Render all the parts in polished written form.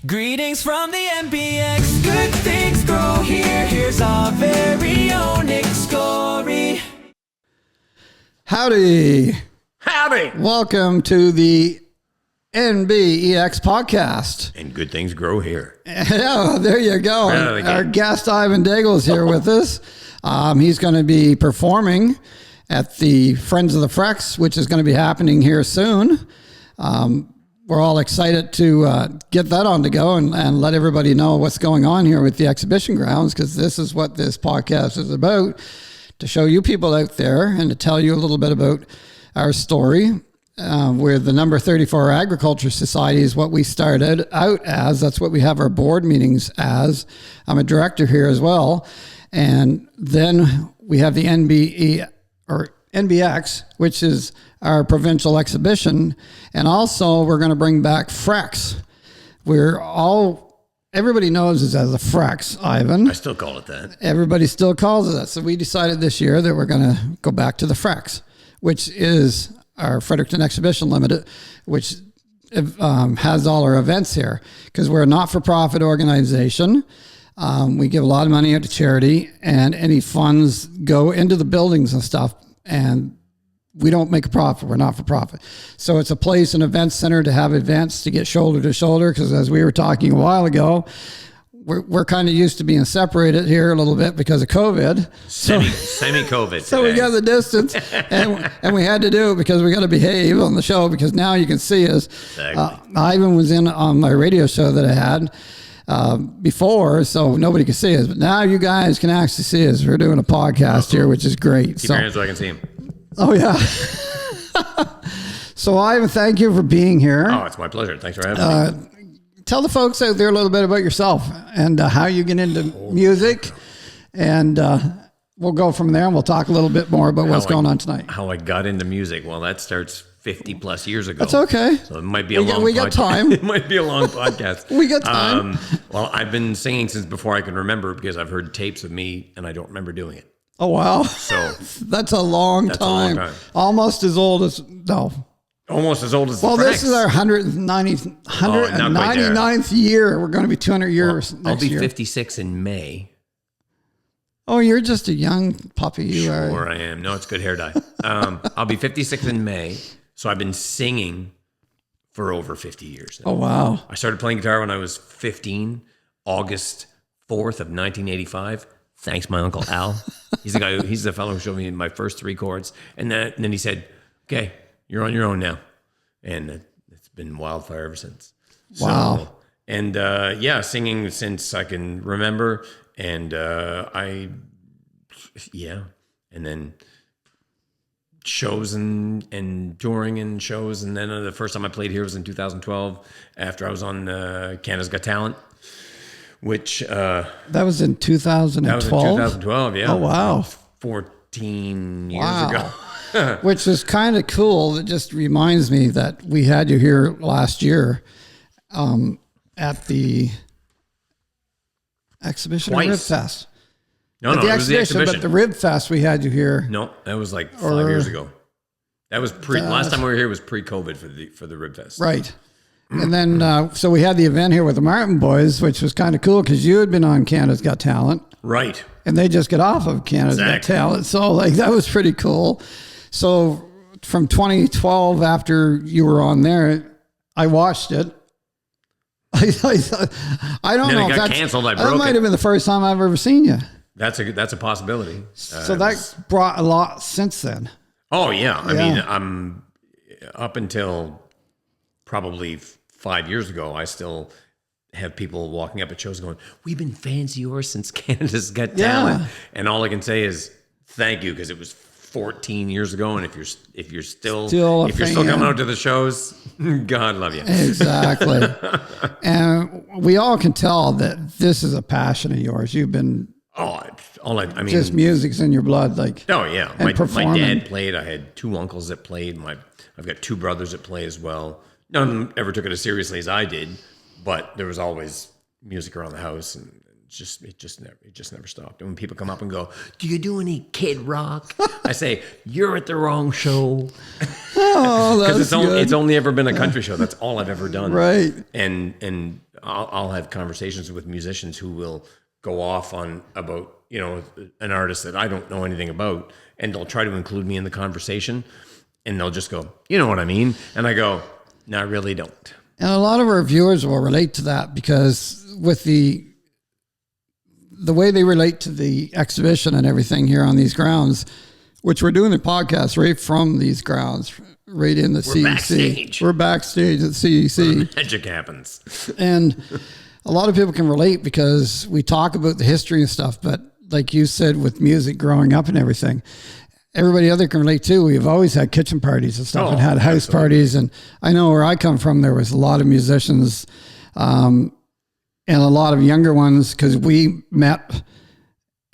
Greetings from the NBEX. Good things grow here. Here's our very own Nick Storey. Howdy. Howdy. Welcome to the NBEX podcast. And good things grow here. Yeah, there you go. Yeah, Our guest Ivan Daigle is here with us. He's going to be performing at the Friends of the Frex, which is going to be happening here soon. We're all excited to get that on to go and let everybody know what's going on here with the exhibition grounds, because this is what this podcast is about, to show you people out there and to tell you a little bit about our story. We're the number 34 Agriculture Society is what we started out as. That's what we have our board meetings as. I'm a director here as well. And then we have the NBEX, which is our provincial exhibition. And also we're going to bring back Frex. Everybody knows us as a Frex, Ivan. I still call it that. Everybody still calls it that. So we decided this year that we're going to go back to the Frex, which is our Fredericton Exhibition Limited, which has all our events here, because we're a not-for-profit organization. We give a lot of money out to charity, and any funds go into the buildings and stuff, and we don't make a profit. We're not for profit. So it's a place, an event center to have events, to get shoulder to shoulder, because as we were talking a while ago, we're kind of used to being separated here a little bit because of COVID. Semi-COVID. So we got the distance, and we had to do it because we got to behave on the show, because now you can see us. Exactly. Ivan was in on my radio show that I had before, so nobody could see us. But now you guys can actually see us. We're doing a podcast here, which is great. Keep your hands so I can see him. Oh, yeah. So, Ivan, thank you for being here. Oh, it's my pleasure. Thanks for having me. Tell the folks out there a little bit about yourself and how you get into music. And we'll go from there, and we'll talk a little bit more about what's going on tonight. How I got into music. Well, that starts 50 plus years ago. That's okay. So it might be a long podcast. We got time. It might be a long podcast. We got time. Well, I've been singing since before I can remember, because I've heard tapes of me and I don't remember doing it. Oh, wow. So that's a long time. Almost as old as, no. Almost as old as well, the this is our 199th year. We're going to be 200 years next year. I'll be 56 in May. Oh, you're just a young puppy. You are. Sure I am. No, it's good hair dye. I'll be 56 in May. So I've been singing for over 50 years now. Oh, wow. I started playing guitar when I was 15, August 4th of 1985. Thanks, my Uncle Al. He's the fellow who showed me my first 3 chords. And then he said, okay, you're on your own now. And it's been wildfire ever since. Wow. So, and singing since I can remember. And and then shows and touring and shows. And then the first time I played here was in 2012, after I was on Canada's Got Talent. Which that was in 2012. That was in 2012, yeah. Oh, wow. 14 years ago. Which is kind of cool. It just reminds me that we had you here last year at the exhibition at Rib Fest. No, it was the exhibition. But the Rib Fest, we had you here. No, that was like 5 years ago. That was last time we were here was pre-COVID for the Rib Fest. Right. And then, so we had the event here with the Martin Boys, which was kind of cool because you had been on Canada's Got Talent. Right. And they just got off of Canada's Got Talent. So, that was pretty cool. So, from 2012, after you were on there, I watched it. I don't know. It got canceled. I broke it. That might have been the first time I've ever seen you. That's a possibility. So, that brought a lot since then. Oh, yeah. I mean, I'm up until probably 5 years ago, I still have people walking up at shows going, "We've been fans of yours since Canada's Got Talent." And all I can say is thank you, because it was 14 years ago, and if you're still coming out to the shows, God love you. Exactly. And we all can tell that this is a passion of yours. You've been just music's in your blood, Oh yeah, my dad played. I had 2 uncles that played. I've got 2 brothers that play as well. None of them ever took it as seriously as I did, but there was always music around the house and just never stopped. And when people come up and go, "Do you do any Kid Rock?" I say, "You're at the wrong show." Oh, that's Because it's only ever been a country show. That's all I've ever done. Right. And I'll have conversations with musicians who will go off about an artist that I don't know anything about, and they'll try to include me in the conversation, and they'll just go, "You know what I mean?" And I go, "No, I really don't." And a lot of our viewers will relate to that because with the way they relate to the exhibition and everything here on these grounds, which we're doing the podcast right from these grounds, right in the CEC. Backstage. We're backstage at CEC. Magic happens. And a lot of people can relate because we talk about the history and stuff, but like you said, with music growing up and everything, everybody other can relate too. We've always had kitchen parties and stuff and had house parties. And I know where I come from, there was a lot of musicians and a lot of younger ones because we met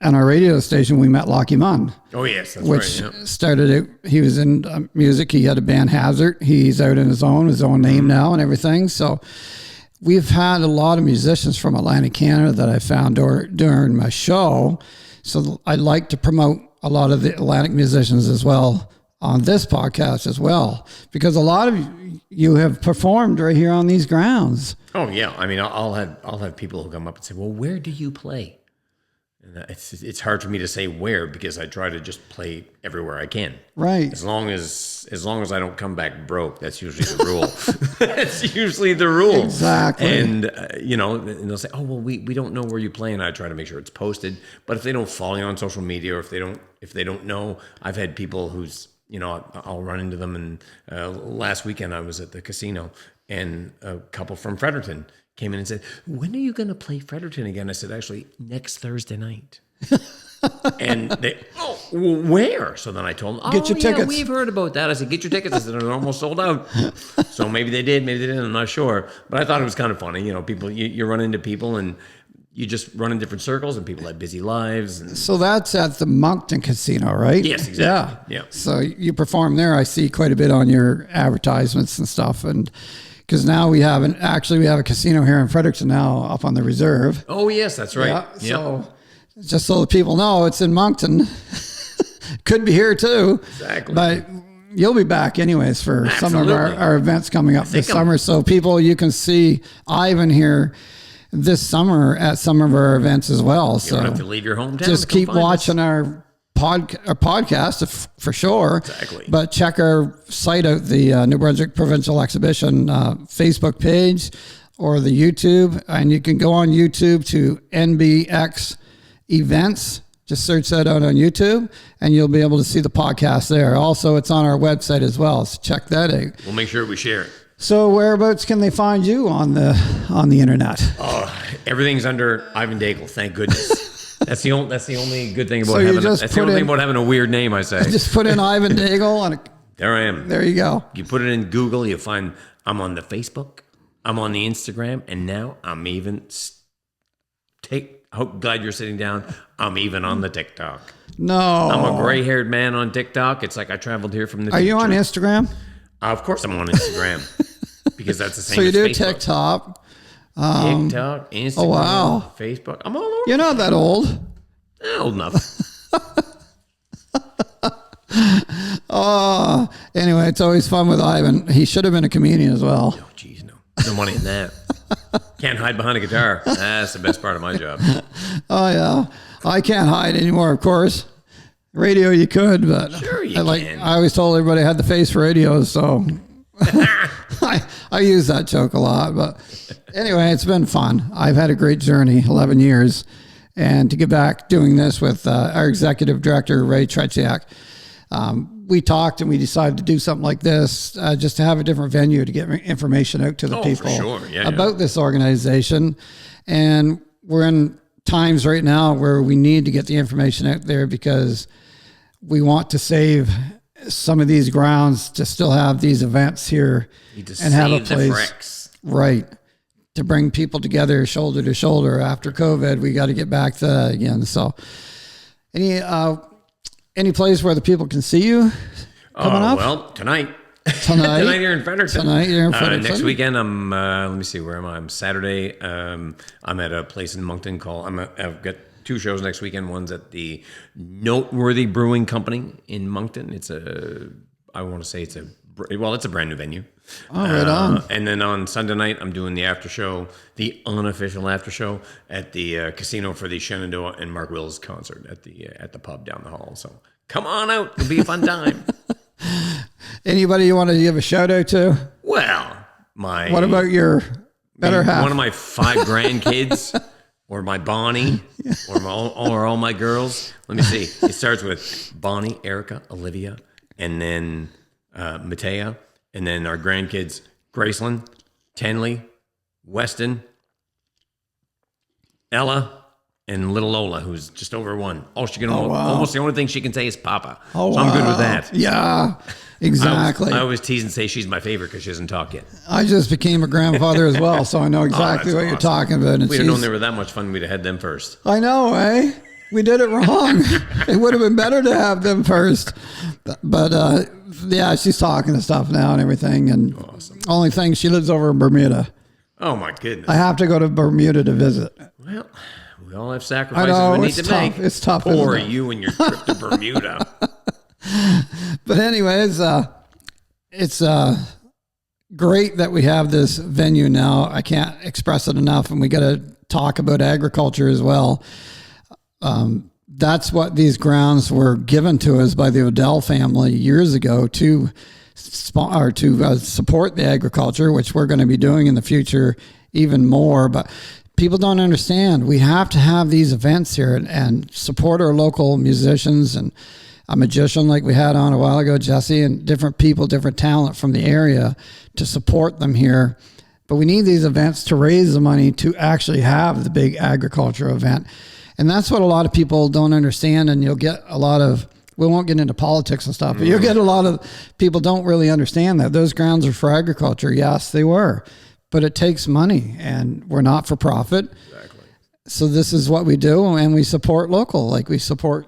on our radio station. We met Lockie Munn. Oh, yes, that's which right. Yeah. started out, he was in music. He had a band, Hazard. He's out in his own name now and everything. So we've had a lot of musicians from Atlantic Canada that I found during my show. So I like to promote a lot of the Atlantic musicians as well on this podcast as well, because a lot of you have performed right here on these grounds. Oh yeah, I mean, I'll have people who come up and say, "Well, where do you play?" And it's hard for me to say where because I try to just play everywhere I can. Right. As long as I don't come back broke, that's usually the rule. That's usually the rule. Exactly. And and they'll say, "Oh well, we don't know where you play," and I try to make sure it's posted. But if they don't follow you on social media, or if they don't know, I've had people who's I'll run into them. And last weekend I was at the casino, and a couple from Fredericton came in and said, "When are you going to play Fredericton again?" I said, "Actually, next Thursday night." And they, well, where? So then I told them, Get your tickets. We've heard about that. I said, "Get your tickets." I said, "They're almost sold out." So maybe they did, maybe they didn't. I'm not sure. But I thought it was kind of funny. People, you run into people and you just run in different circles, and people have busy lives. And So that's at the Moncton Casino, right? yes, exactly. Yeah. So you perform there. I see quite a bit on your advertisements and stuff. And because now we have a casino here in Fredericton now up on the reserve. Oh, yes, that's right. Yeah. Yep. So just so the people know, it's in Moncton. Could be here too. Exactly. But you'll be back anyways for some of our events coming up this summer. So people, you can see Ivan here this summer at some of our events as well. You So don't have to leave your hometown. just keep watching our podcast for sure. Exactly. But check our site out, the New Brunswick Provincial Exhibition Facebook page or the YouTube. And you can go on YouTube to NBEX events. Just search that out on YouTube and you'll be able to see the podcast there. Also, it's on our website as well. So check that out. We'll make sure we share it. So whereabouts can they find you on the internet? Oh, everything's under Ivan Daigle. Thank goodness. That's the only good thing about So you having. just That's the only thing about having a weird name. I say. Just put in Ivan Daigle and There I am. there you go. You put it in Google, you'll find I'm on the Facebook, I'm on the Instagram, and now I'm even glad you're sitting down. I'm even on the TikTok. No. I'm a gray-haired man on TikTok. It's like I traveled here from the Are you on future. Instagram? Of course I'm on Instagram. Because that's the same So you as do Facebook. TikTok. TikTok, Instagram, Oh, wow. Facebook. I'm all over. You're not that old. Old enough. Anyway, it's always fun with Ivan. He should have been a comedian as well. Oh, geez, no. No money in that. Can't hide behind a guitar. That's the best part of my job. Oh yeah, I can't hide anymore. Of course, radio you could, but Sure you can. I always told everybody I had the face for radio, so I use that joke a lot. But anyway, it's been fun. I've had a great journey, 11 years, and to get back doing this with our executive director Ray Tretiak. We talked and we decided to do something like this just to have a different venue to get information out to the people for sure. Yeah, about this organization. And we're in times right now where we need to get the information out there because we want to save some of these grounds to still have these events here and have a place. Right. To bring people together shoulder to shoulder after COVID, we got to get back to that again. So any place where the people can see you coming up? Well, tonight Tonight here in Fredericton. Tonight you're in Fredericton. Next weekend, I'm. Let me see, where am I? I'm Saturday. I'm at a place in Moncton called. I've got 2 shows next weekend. One's at the Noteworthy Brewing Company in Moncton. It's a. I want to say it's a brand new venue. Oh, right on. And then on Sunday night, I'm doing the after show, the unofficial after show at the casino for the Shenandoah and Mark Wills concert at the pub down the hall. So come on out; it'll be a fun time. Anybody you want to give a shout out to? Well, what about your better half? One of my 5 grandkids, or my Bonnie, or all my girls. Let me see. It starts with Bonnie, Erica, Olivia, and then Matea, and then our grandkids, Graceland, Tenley, Weston, Ella, and little Lola, who's just over 1. All she can almost the only thing she can say is Papa. Oh, so I'm good with that. Yeah, exactly. I always tease and say she's my favorite because she hasn't talked yet. I just became a grandfather as well, so I know exactly what you're talking about. If we'd have known they were that much fun, we'd have had them first. I know, eh? We did it wrong. It would have been better to have them first. But yeah, she's talking and stuff now and everything. And only thing, she lives over in Bermuda. Oh, my goodness. I have to go to Bermuda to visit. Well, we all have sacrifices we need to make. It's tough. Poor you and your trip to Bermuda. But anyways, it's great that we have this venue now. I can't express it enough. And we got to talk about agriculture as well. That's what these grounds were given to us by the Odell family years ago to support the agriculture, which we're going to be doing in the future even more. But people don't understand. We have to have these events here and support our local musicians and a magician like we had on a while ago, Jesse, and different people, different talent from the area to support them here. But we need these events to raise the money to actually have the big agriculture event. And that's what a lot of people don't understand. And you'll get a lot of, we won't get into politics and stuff, but you'll get a lot of people don't really understand that those grounds are for agriculture. Yes, they were, but it takes money and we're not for profit. Exactly. So this is what we do. And we support local, like we support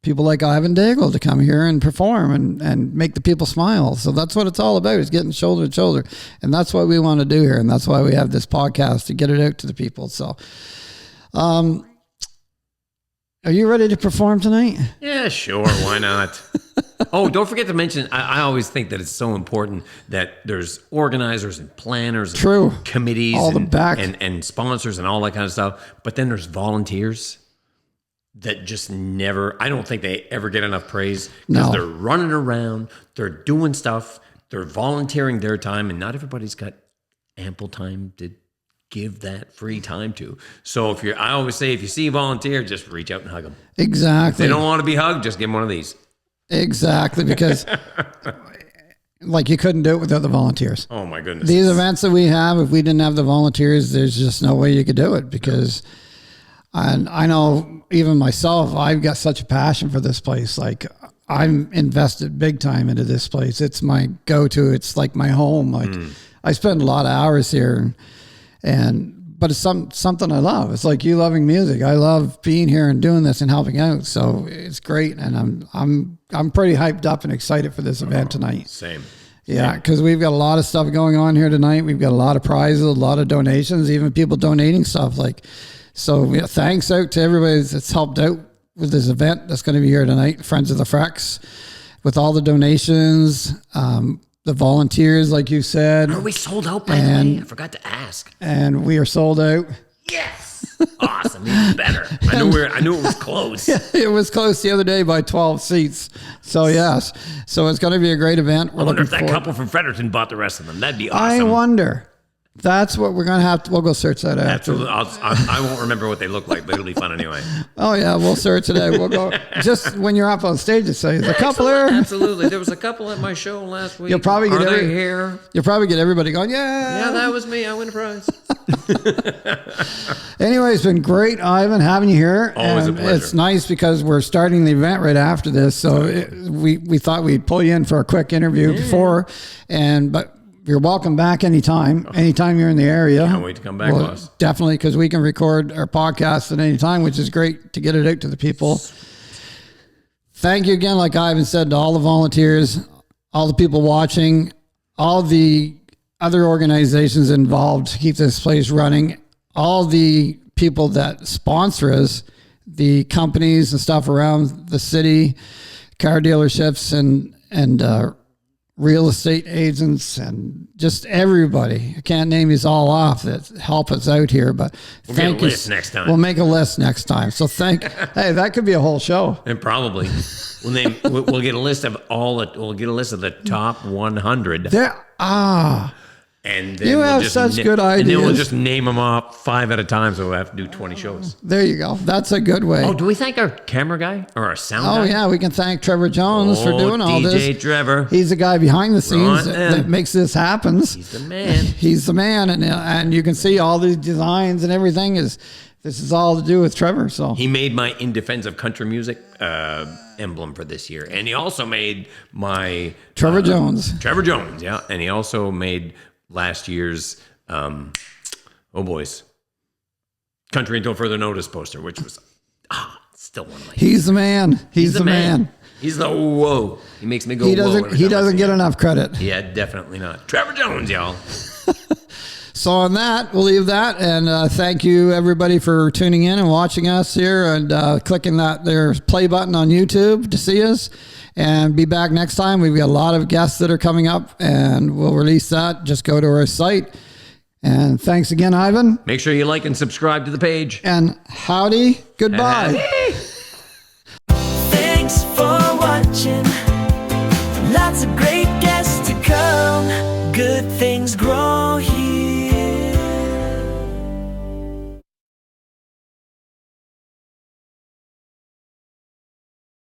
people like Ivan Daigle to come here and perform and make the people smile. So that's what it's all about, is getting shoulder to shoulder. And that's what we want to do here. And that's why we have this podcast, to get it out to the people. So, are you ready to perform tonight? Yeah, sure. Why not? Oh, don't forget to mention, I always think that it's so important that there's organizers and planners and committees all the back. And sponsors and all that kind of stuff. But then there's volunteers that just never, I don't think they ever get enough praise because they're running around, they're doing stuff, they're volunteering their time, and not everybody's got ample time to give that free time to. So I always say, if you see a volunteer, just reach out and hug them. Exactly. If they don't want to be hugged, just give them one of these. Exactly, because like you couldn't do it without the volunteers. Oh my goodness. These events that we have, if we didn't have the volunteers, there's just no way you could do it, because and I know even myself, I've got such a passion for this place. Like, I'm invested big time into this place. It's my go-to. It's like my home. Like I spend a lot of hours here. But it's something I love. It's like you loving music. I love being here and doing this and helping out. So it's great, and I'm pretty hyped up and excited for this event tonight. Same. Yeah, because we've got a lot of stuff going on here tonight. We've got a lot of prizes, a lot of donations, even people donating stuff. So thanks out to everybody that's helped out with this event that's going to be here tonight. Friends of the Frex, with all the donations. The volunteers, like you said. Are we sold out, by the way? I forgot to ask. And we are sold out. Yes. Awesome. Even better. I knew it was close. Yeah, it was close the other day by 12 seats. So, yes. So, it's going to be a great event. I wonder if that couple from Fredericton bought the rest of them. That'd be awesome. I wonder. That's what we're going to have to, we'll go search that out. Absolutely. I won't remember what they look like, but it'll be fun anyway. Oh, yeah, we'll search it out. We'll go, just when you're up on stage, to say, there's a couple there. Absolutely. There was a couple at my show last week. You'll probably get here. You'll probably get everybody going, yeah. Yeah, that was me. I win a prize. Anyway, it's been great, Ivan, having you here. Always a pleasure. It's nice because we're starting the event right after this. So we thought we'd pull you in for a quick interview before, but you're welcome back anytime. Anytime you're in the area. Can't wait to come back, boss. Definitely, because we can record our podcast at any time, which is great to get it out to the people. Thank you again, like Ivan said, to all the volunteers. all the people watching, all the other organizations involved to keep this place running, all the people that sponsor us, the companies and stuff around the city, car dealerships and real estate agents, and just everybody. I can't name these all off that help us out here, but We'll get a list next time. We'll make a list next time. So hey, that could be a whole show. And probably we'll get a list of we'll get a list of the top 100. And then you have such good ideas. And then we'll just name them off 5 at a time, so we'll have to do 20 shows. There you go. That's a good way. Oh, do we thank our camera guy or our sound guy? Oh, yeah. We can thank Trevor Jones for doing all this. DJ Trevor. He's the guy behind the scenes that makes this happen. He's the man. He's the man. And you can see all these designs and everything this is all to do with Trevor. So he made my In Defense of Country Music emblem for this year. And he also made my... Trevor Jones. Trevor Jones, yeah. And he also made... last year's, Country Until Further Notice poster, which was still one of my. He's the man. He's the man. He's the whoa. He makes me go. He doesn't get enough credit. Yeah, definitely not. Trevor Jones, y'all. So on that, we'll leave that, and thank you everybody for tuning in and watching us here, and clicking that there play button on YouTube to see us. And be back next time. We've got a lot of guests that are coming up, and we'll release that. Just go to our site. And thanks again, Ivan. Make sure you like and subscribe to the page. And howdy, goodbye. Howdy. Thanks for watching. Lots of great guests to come. Good things grow here.